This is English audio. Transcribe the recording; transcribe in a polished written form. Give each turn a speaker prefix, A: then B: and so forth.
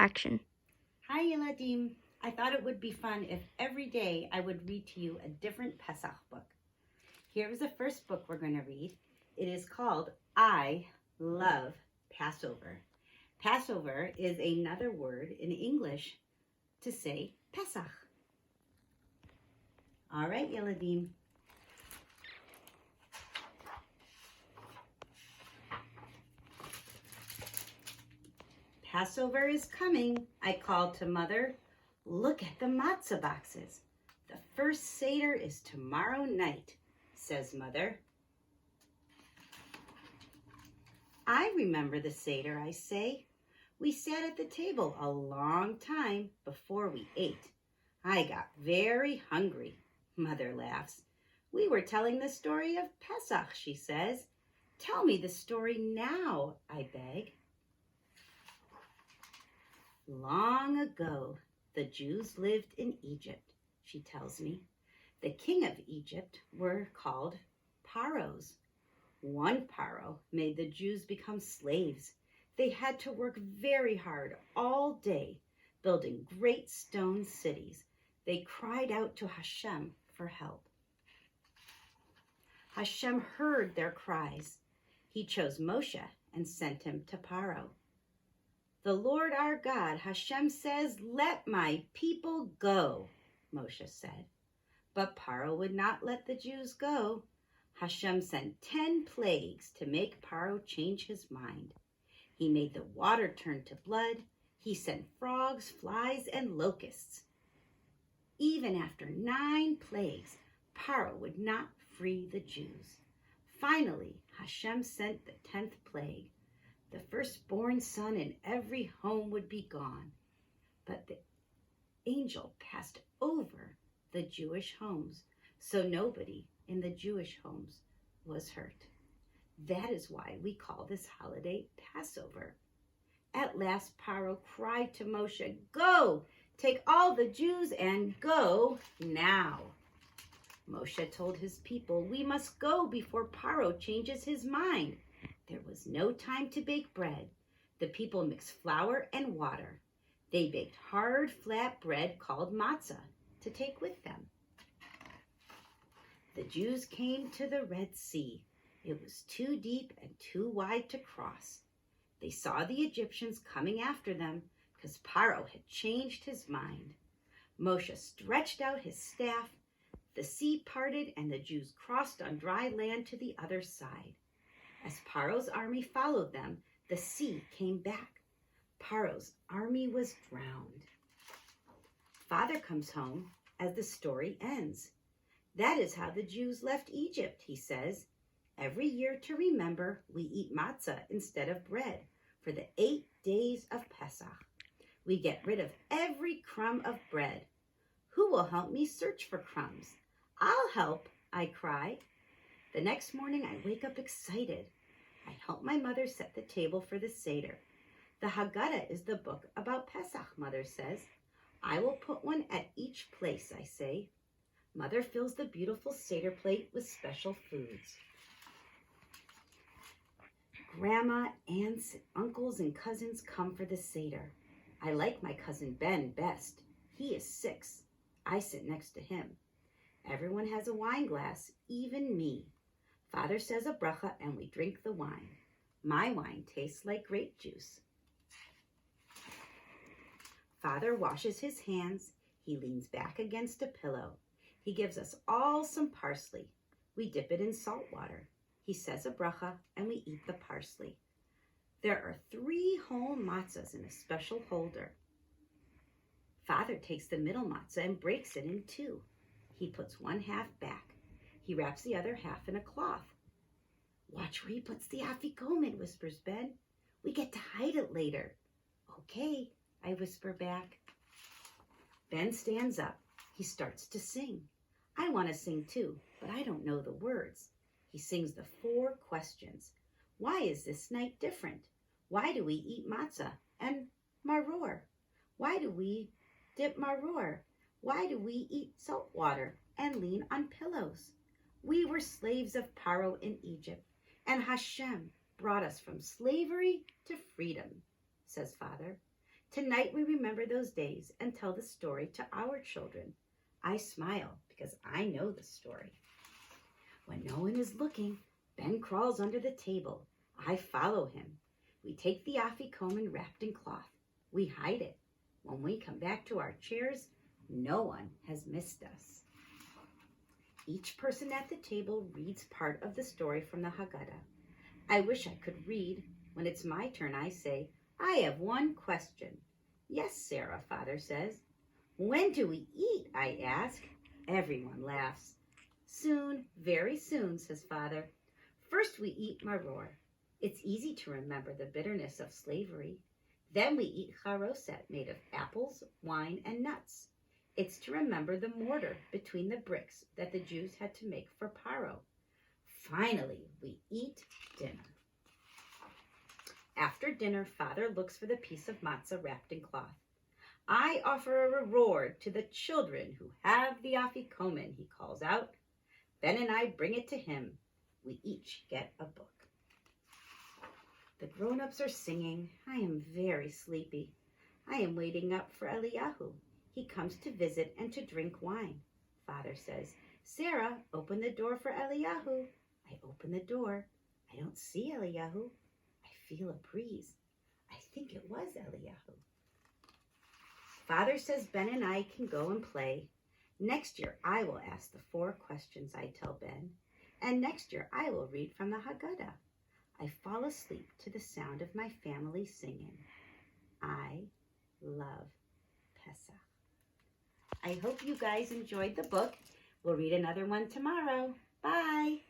A: action.
B: Hi, Eladim. I thought it would be fun if every day I would read to you a different Pesach book. Here is the first book we're going to read. It is called I Love Passover. Passover is another word in English to say Pesach. All right, Eladim. Passover is coming, I called to Mother. Look at the matzah boxes. The first Seder is tomorrow night, says Mother. I remember the Seder, I say. We sat at the table a long time before we ate. I got very hungry, Mother laughs. We were telling the story of Pesach, she says. Tell me the story now, I beg. Long ago, the Jews lived in Egypt, she tells me. The king of Egypt were called Pharaohs. One Pharaoh made the Jews become slaves. They had to work very hard all day, building great stone cities. They cried out to Hashem for help. Hashem heard their cries. He chose Moshe and sent him to Pharaoh. The Lord our God, Hashem says, let my people go, Moshe said. But Pharaoh would not let the Jews go. Hashem sent 10 plagues to make Pharaoh change his mind. He made the water turn to blood. He sent frogs, flies, and locusts. Even after 9 plagues, Pharaoh would not free the Jews. Finally, Hashem sent the 10th plague. The firstborn son in every home would be gone. But the angel passed over the Jewish homes, so nobody in the Jewish homes was hurt. That is why we call this holiday Passover. At last, Pharaoh cried to Moshe, go, take all the Jews and go now. Moshe told his people, we must go before Pharaoh changes his mind. There was no time to bake bread. The people mixed flour and water. They baked hard, flat bread called matzah to take with them. The Jews came to the Red Sea. It was too deep and too wide to cross. They saw the Egyptians coming after them because Pharaoh had changed his mind. Moshe stretched out his staff. The sea parted and the Jews crossed on dry land to the other side. As Pharaoh's army followed them, the sea came back. Pharaoh's army was drowned. Father comes home as the story ends. That is how the Jews left Egypt, he says. Every year to remember, we eat matzah instead of bread for the 8 days of Pesach. We get rid of every crumb of bread. Who will help me search for crumbs? I'll help, I cry. The next morning, I wake up excited. I help my mother set the table for the Seder. The Haggadah is the book about Pesach, Mother says. I will put one at each place, I say. Mother fills the beautiful Seder plate with special foods. Grandma, aunts, uncles, and cousins come for the Seder. I like my cousin Ben best. He is 6. I sit next to him. Everyone has a wine glass, even me. Father says a bracha and we drink the wine. My wine tastes like grape juice. Father washes his hands. He leans back against a pillow. He gives us all some parsley. We dip it in salt water. He says a bracha and we eat the parsley. There are 3 whole matzahs in a special holder. Father takes the middle matzah and breaks it in 2. He puts one half back. He wraps the other half in a cloth. Watch where he puts the afikomen, whispers Ben. We get to hide it later. Okay, I whisper back. Ben stands up. He starts to sing. I want to sing too, but I don't know the words. He sings the 4 questions. Why is this night different? Why do we eat matzah and maror? Why do we dip maror? Why do we eat salt water and lean on pillows? We were slaves of Pharaoh in Egypt, and Hashem brought us from slavery to freedom, says Father. Tonight we remember those days and tell the story to our children. I smile because I know the story. When no one is looking, Ben crawls under the table. I follow him. We take the afikoman wrapped in cloth. We hide it. When we come back to our chairs, no one has missed us. Each person at the table reads part of the story from the Haggadah. I wish I could read. When it's my turn, I say, I have one question. Yes, Sarah, Father says. When do we eat? I ask. Everyone laughs. Soon, very soon, says Father. First we eat maror. It's easy to remember the bitterness of slavery. Then we eat charoset, made of apples, wine, and nuts. It's to remember the mortar between the bricks that the Jews had to make for Paro. Finally, we eat dinner. After dinner, Father looks for the piece of matzah wrapped in cloth. I offer a reward to the children who have the afikoman, he calls out. Ben and I bring it to him. We each get a book. The grown-ups are singing. I am very sleepy. I am waiting up for Eliyahu. He comes to visit and to drink wine. Father says, Sarah, open the door for Eliyahu. I open the door. I don't see Eliyahu. I feel a breeze. I think it was Eliyahu. Father says Ben and I can go and play. Next year, I will ask the 4 questions I tell Ben. And next year, I will read from the Haggadah. I fall asleep to the sound of my family singing. I love Pesach. I hope you guys enjoyed the book. We'll read another one tomorrow. Bye.